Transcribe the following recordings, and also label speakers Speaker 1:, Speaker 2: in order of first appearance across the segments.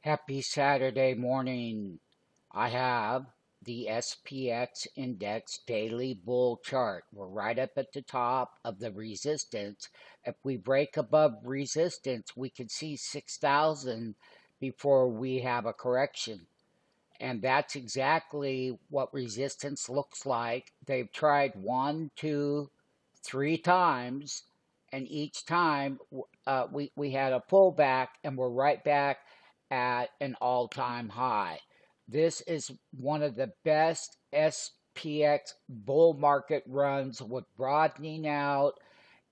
Speaker 1: Happy Saturday morning. I have the SPX Index Daily Bull Chart. We're right up at the top of the resistance. If we break above resistance, we can see 6,000 before we have a correction. And that's exactly what resistance looks like. They've tried one, two, three times, and each time we had a pullback, and we're right back at an all-time high. This is one of the best SPX bull market runs with broadening out.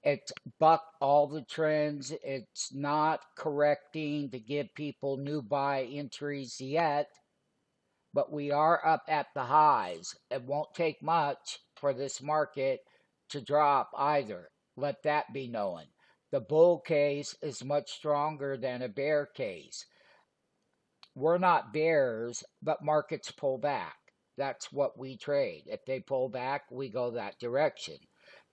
Speaker 1: It's bucked all the trends. It's not correcting to give people new buy entries yet, but we are up at the highs. It won't take much for this market to drop either. Let that be known. The bull case is much stronger than a bear case. We're not bears, but markets pull back. That's what we trade. If they pull back, we go that direction.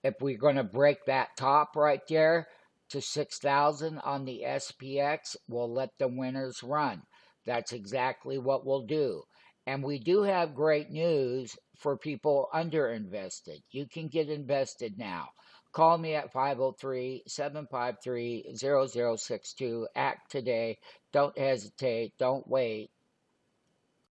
Speaker 1: If we're going to break that top right there to 6,000 on the SPX, we'll let the winners run. That's exactly what we'll do. And we do have great news for people underinvested. You can get invested now. Call me at 503-753-0062. Act today. Don't hesitate. Don't wait.